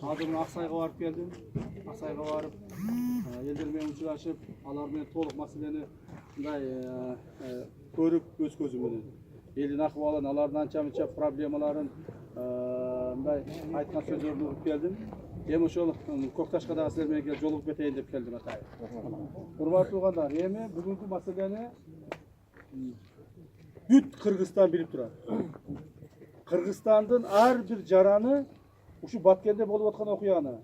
Hazır Aksayga varıp geldim. Aksayga varıp ellerime uçulaşıp, alarmaya toluk meseleni görüp göz gözümünü. Elin ahvalın, alardan çamıça problemaların aytkan sözlerini uğrup geldim. Hem ошол Koktашka'da sizlerle жолугуп кетейин деп келдим атайын. Урматтуу туугандар, эми бүгүнкү маселени бүт Кыргызстан билип турат. Кыргызстандын ар бир жараны, ушу Баткенде болуп аткан окуяны,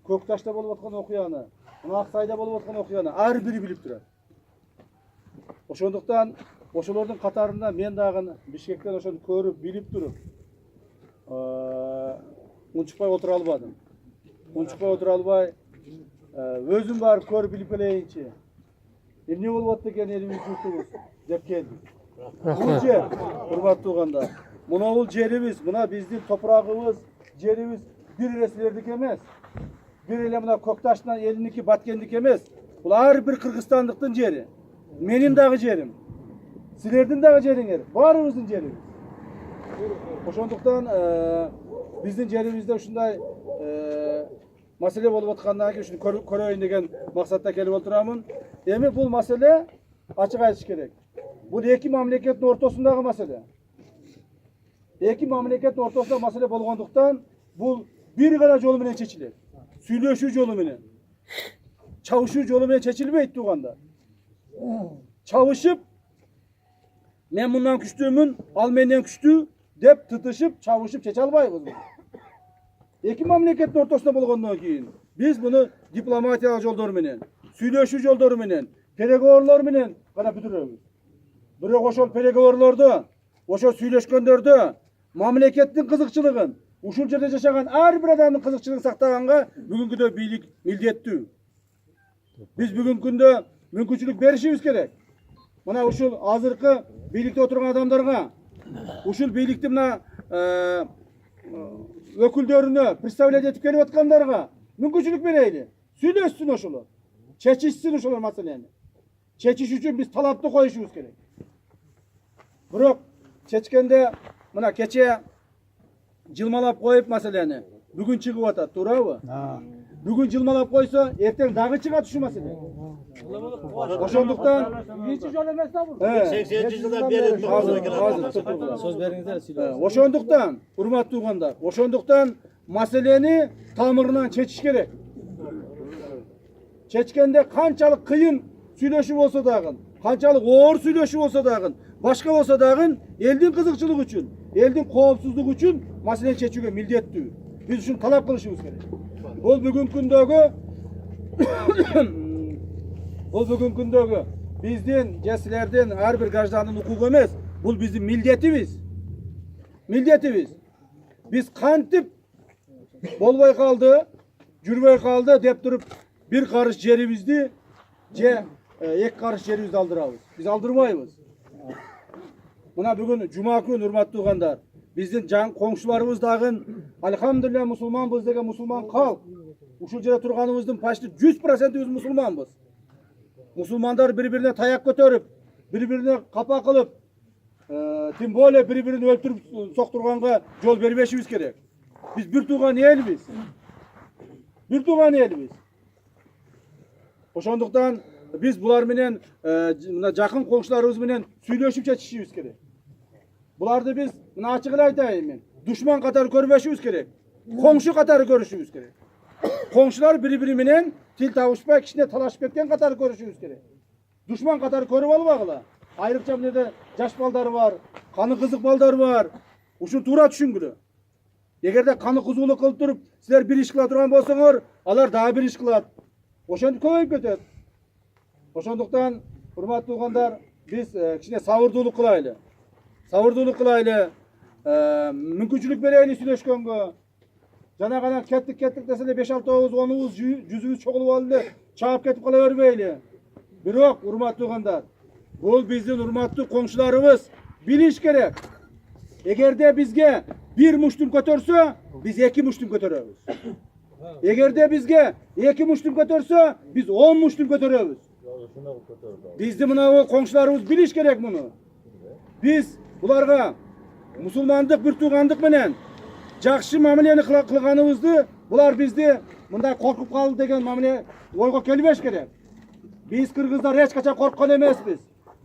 Көкташта болуп аткан окуяны, Аксайда болуп аткан окуяны ар бири билип турат. Ошондуктан ошолордун катарында мен дагы Бишкектен ошону көрүп, билип туруп, унчукпай отура албадым. Унчукпай отура албай, өзүм барып көрүп билип келейинчи. Эмне болуп атты экен элибиз журтубуз деп келдим. Бул жер, урматтуу туугандар, мына бул жерибиз, мына биздин топурагыбыз, жерибиз бир эле силердики эмес. Бир эле мына Көкташтын элиники, Баткендики эмес. Бул ар бир кыргызстандыктын жери. Менин дагы жерим. Силердин дагы жериңер, баарыбыздын жерибиз. Ошондуктан биздин жерибизде ушундай маселе болуп аткандан кийин ушуну көрөйүн деген максатта келип отурамын. Эми бул маселе ачык айтыш керек. Бул эки мамлекеттин ортосундагы маселе. Эки мамлекеттин ортосунда маселе болгондуктан бул бир гана жолу менен чечилет. Сүйлөшүү жолу менен. Чабышуу жолу менен чечилбейт туугандар. Чабышып, мен мындан күчтүүмүн, ал менден күчтүү деп тытышып, чабышып чече албайбыз. Эки мамлекеттин ортосунда болгондон кийин биз муну дипломатиялык жолдор менен, сүйлөшүү жолдору менен, переговорлор менен гана бүтүрөбүз. Бирок ошол переговорлордо, ошол сүйлөшкөндөрдө мамлекеттин кызыкчылыгын, ушул жерде жашаган ар бир адамдын кызыкчылыгын сактаганга бүгүнкүдө бийлик милдеттүү. Биз бүгүнкү күндө мүмкүнчүлүк беришибиз керек. Мына ушул азыркы бийликте отурган адамдарга, ушул бийликти мына өкүлдөрүнө представлять этип келип аткандарга мүмкүнчүлүк берейли. Сүйлөшсүн ошолор. Чечишсин ошолор маселени. Чечиш үчүн биз талапты коюшубуз керек. Бирок чечкенде мына кече жылмалап коюп маселени бүгүн чыгып атат, туурабы? Бүгүн жылмалап койсо, эртең дагы чыгат ушул маселе. Ошондуктан биринчи жол эмес да бул. 80-жылдан бери сөз бериңиздер. Ошондуктан, урматтуу туугандар, ошондуктан маселени тамырынан чечиш керек. Чечкенде канчалык кыйын сүйлөшүү болсо дагы, канчалык оор сүйлөшүү болсо дагы, башка болсо дагы элдин кызыкчылыгы үчүн, элдин коопсуздугу үчүн маселени чечүүгө милдеттүү. Биз ушуну талап кылышыбыз керек. Бул бүгүнкү күндөгү биздин же силердин ар бир граждандын укугу эмес, бул биздин милдетибиз. Милдетибиз. Биз кантип болбой калды, жүрбөй калды деп туруп бир карыш жерибизди же эки карыш жерибизди алдырабыз. Биз алдырбайбыз. Мына бүгүн жума күн, урматтуу туугандар, биздин жан коңшуларыбыз дагы алхамдулилля мусулманбыз деген мусулман калк. Ушул жерде турганыбыздын почти 100% мусулманбыз. Мусулмандар бири-бирине таяк көтөрүп, бири-бирине капа кылып, тем более бири-бирин өлтүрүп соктурганга жол бербешибиз керек. Биз бир тууган элбиз. Бир тууган элбиз. Ошондуктан биз булар менен мына жакын коңшуларыбыз менен сүйлөшүп чечишибиз керек. Буларды биз мына ачык эле айтайын мен, душман катары көрбөшүбүз керек. Коңшу катары көрүшүбүз керек. Коңшулар бири-бири менен тил табышпай кичине талашып кеткен катары көрүшүбүз керек. Душман катары көрүп албагыла. Айрыкча мындай жаш балдар бар, каны кызык балдар бар. Ушуну туура түшүнгүлө. Эгерде каны кызуулук кылып туруп, силер бир иш кыла турган болсоңор, алар дагы бир иш кылат. Ошентип көбөйүп кетет. Ошондуктан, урматтуу туугандар, биз кичине сабырдуулук кылайлы. Сабырдуулук кылайлы. Мүмкүнчүлүк берели сүйлөшкөнгө. Жана гана кеттик деселе 5-6 10 жүзүбүз чогулуп алды, чаап кетип кала бербейли. Бирок, урматтуу туугандар, бул биздин урматтуу коңшуларыбыз билиш керек. Эгерде бизге бир муштум көтөрсө, биз 2 муштум көтөрөбүз. Эгерде бизге 2 муштум көтөрсө, биз 10 муштум көтөрөбүз. Бизди мына коңшуларыбыз билиш керек муну. Биз буларга мусулмандык, бир туугандык менен жакшы мамилени кылганыбызды Bular bizdi mınday korkup kaldı degen mamile oyga kelbеш керек. Biz Kırgızlar hiç kaçan korkkan emasmiz.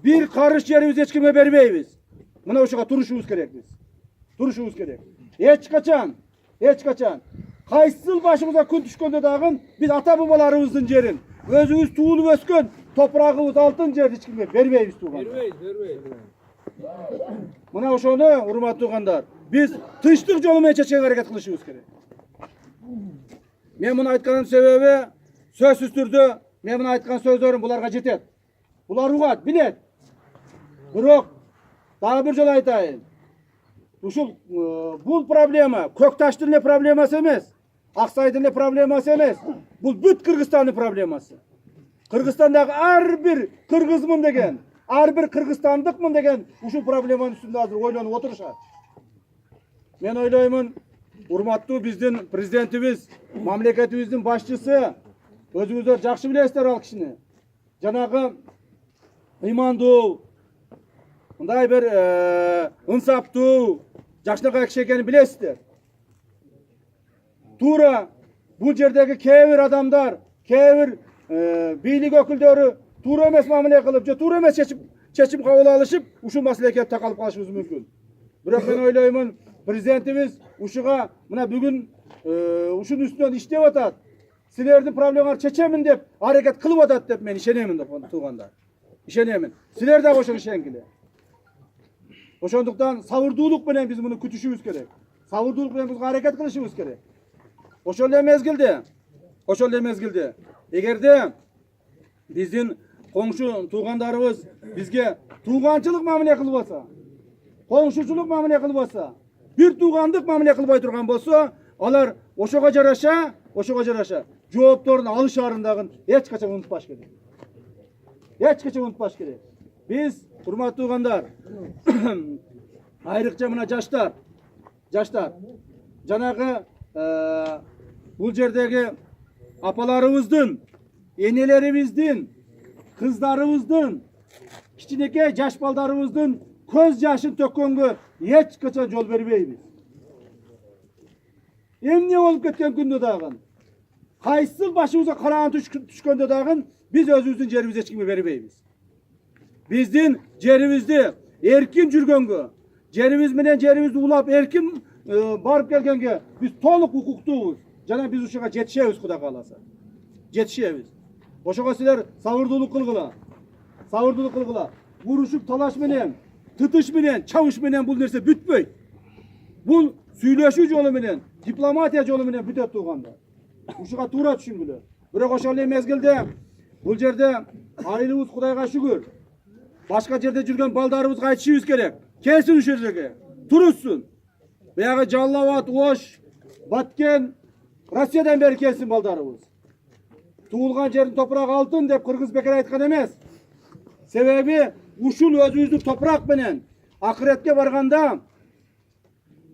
Bir karış yerimiz hiç kime bermeybiz. Mına uşağa turuşubuz керек biz. Turuşubuz керек. Hiç kaçan. Kaysıl başımıza kun düşkönde dağın biz ata babalarımыздın jerin, özümüz tuğulup öskön toprağımız altın jer hiç kime bermeybiz tuğanlar. Vermeyiz. Mına ошону урматтуу туугандар, biz тынчтык жолу менен чечүүгө аракет кылышыбыз керек. Men bunu aytkanım sebebi sözsüz түрдө men bunu aytkan сөздөрүм буларга жетет. Булар угат, билет. Бирок дагы бир жолу айтайын. Ушул бул проблема Көкташтын эле проблемасы эмес, Аксайдын эле проблемасы эмес. Бул бүт Кыргызстандын проблемасы. Кыргызстандагы ар бир кыргызмын деген, ар бир кыргызстандыкмын деген ушул проблеманын үстүндө азыр ойлонуп отурушат. Мен ойлоймун, урматтуу биздин президентибиз, мамлекетибиздин башчысы, өзүңүздөр жакшы билесиздер ал кишини. Жанагы ыймандуу, мындай бир ынсаптуу, жакшынакай киши экенин билесиздер. Туура бул жердеги кээ бир адамдар, кээ бир бийлик өкүлдөрү туура эмес мамиле кылып, же туура эмес чечим кабыл алышып, ушул маселеге такалып калышыбыз мүмкүн. Бирок мен ойлоймун, президентибиз ушуга мына бүгүн ушунун үстүнөн иштеп атат. Силердин проблемаларды чечемин деп аракет кылып атат деп мен ишенемин деп туугандар. Ишенемин. Силер дагы ошого ишенгиле. Ошондуктан сабырдуулук менен биз муну күтүшүбүз керек. Сабырдуулук менен бизге аракет кылышыбыз керек. Ошол эле мезгилде, эгерде биздин коңшу туугандарыбыз бизге тууганчылык мамиле кылбаса, коңшучулук мамиле кылбаса, бир туугандык мамиле кылбай турган болсо, алар ошого жараша жоопторун алышаарын эч качан унутпаш керек. Биз, урматтуу туугандар, айрыкча мына жаштар, жанагы бул жердеги апаларыбыздын, энелерибиздин, кыздарыбыздын, кичинекей жаш балдарыбыздын көз жашын төккөнгө эч качан жол бербейбиз. Эмне болуп кеткен күндө дагы, кайсыл башыбызга караан түшкөндө дагы биз өзүбүздүн жерибизди эч кимге бербейбиз. Биздин жерибизди эркин жүргөнгө, жерибиз менен жерибизди улап эркин барып келгенге биз толук укуктуубуз. Жана биз ушуга жетишебиз, Кудай кааласа. Жетишебиз. Ошого силер сабырдуулук кылгыла. Урушуп талаш менен, тытыш менен, чабыш менен бул нерсе бүтпөйт. Бул сүйлөшүү жолу менен, дипломатия жолу менен бүтөт туугандар. Ушуга туура түшүнгүлө. Бирок ошол эле мезгилде бул жерде айылыбыз Кудайга шүгүр. Башка жерде жүргөн балдарыбызга айтышыбыз керек. Келсин ушул жерге, турушсун. Баягы Жалал-Абад, Ош, Баткен, Россиядан бери келсин балдарыбыз. Туулган жердин топурагы алтын деп кыргыз бекер айткан эмес. Себеби ушул өзүбүздүн топурак менен акыретке барганда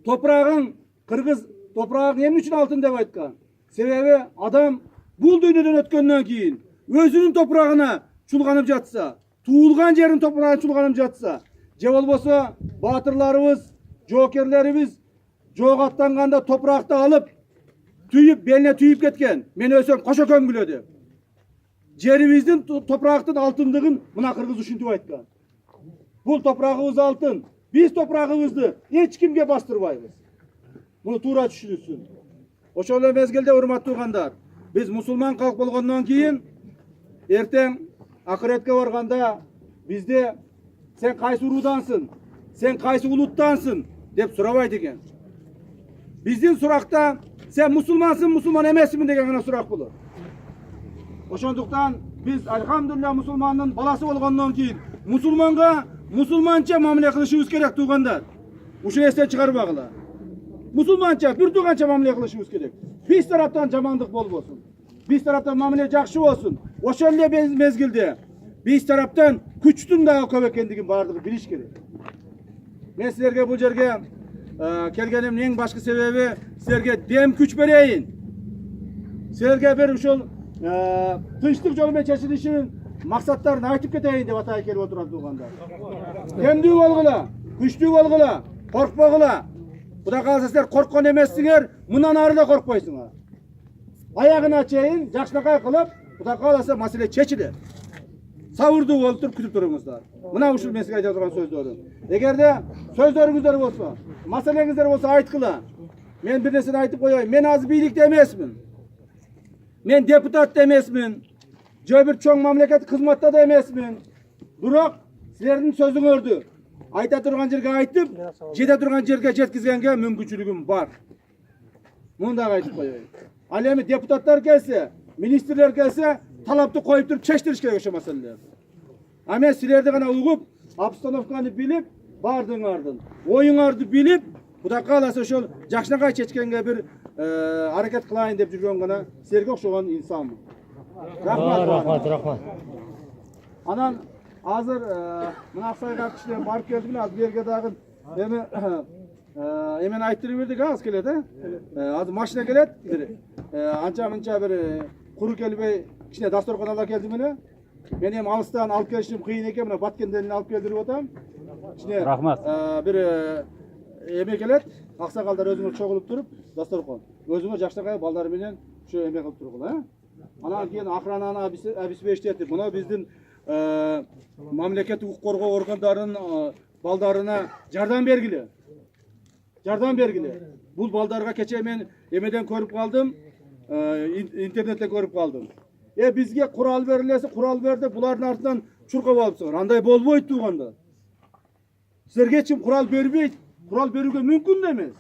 топурагың кыргыз топурагың эмне үчүн алтын деп айткан? Себеби адам бул дүйнөдөн өткөндөн кийин өзүнүн топурагына чулганып жатса, туулган жерин топурагына чулганып жатса, же болбосо баатырларыбыз, жоокерлерибиз жоого аттанганда топуракты алып түйүп белине түйүп кеткен. Мен өсөм кошокөм күлө деп. Жерибиздин топурактын алтындыгын мына кыргыз ушинтип айткан. Бул топурагыбыз алтын. Биз топурагыбызды эч кимге бастырбайбыз. Муну туура түшүнүшсүн. Ошол эле мезгилде урматтуу туугандар, биз мусулман калк болгондон кийин эртең акыретке барганда бизде сен кайсы уруудансың, сен кайсы улуттансың деп сурабайт экен. Биздин суракта сен мусулмансың, мусулман эмессиңби деген гана сурак болот. Ошондуктан биз альхамдулилля мусулмандын баласы болгондон кийин мусулманга мусулманча мамиле кылышыбыз керек туугандар. Ушуну эстен чыгарбагыла. Мусулманча, бир тууганча мамиле кылышыбыз керек. Биз тараптан жамандык болбосун. Биз тараптан мамиле жакшы болсун. Ошол эле мезгилде биз тараптан күчтүн дагы көп экендигин баардыгы билиш керек. Мен силерге бул жерге келгенимдин эң башкы себеби силерге дем күч берейин. Силерге бир ушул тынчтык жолу менен чечилишинин максаттарын айтып кетейин деп атайын келип отурам туугандар. Демдүү болгула, күчтүү болгула, коркпогула. Кудай кааласа силер корккон эмессиңер, мындан ары да коркпойсуңар. ayağına çeyin, jaksınakay kılıp, Xudo kalasa masele çeçilir. Savurdu olturup kütüp durunguzlar. Mına uşul men sizge ayta turgan sözlerim. Egerde sözlerinizler bolsa, masalenizler bolsa aytkıla. Men bir nerseni aytıp koyayım. Men az biyilikte emesmin. Men deputat da emesmin. Jö bir çoğ mamlaket hizmatda da emesmin. Biroq sizlerдің sözüңөрдү ayta turgan жерге aytıp, jete turgan жерге jetkizgenge мүмкүнчүлүгүm бар. Munda aytıp koyayım. Al endi deputatlar gelse, ministrler gelse, talapты koyup turup çeştiriş керек ошо маселелерди. А мен силерди гана угуп, обстановканы билип, бардыңардын. Оюңарды билип, Xudo kalasa ошол жакшынакай чечкенге bir hareket кылайын деп жүргөн гана силерге окшогон инсанмын. Рахмат. Анан азыр мына Аксайга кишилер барып келди мына азыр берге дагы эми эмен айттырып бердик аз келет азыр машина келет бир анча мынча бир куру келбей кичине дасторкон ала келди міне. Мен эми алыстан алып келишим кыйын экен мына Баткенден алып келдирип атам. Кичине Рахмат. бир эме келет, аксакалдар өзүңөр чогулуп туруп, дасторкон. Өзүңөр жакшынакай балдар менен ушу эме кылып тургула, Анан кийин охрананы обеспечить этип, мына биздин мамлекеттик укук коргоо органдарынын балдарына жардам бергиле. Бул балдарга кече мен эмеден көрүп калдым, интернеттен көрүп калдым. Бизге курал берилесе, курал берди, булардын артынан чуркап алыпсыңар. Андай болбойт туганда. Силерге чим курал бербейт, курал берүүгө мүмкүн да эмес.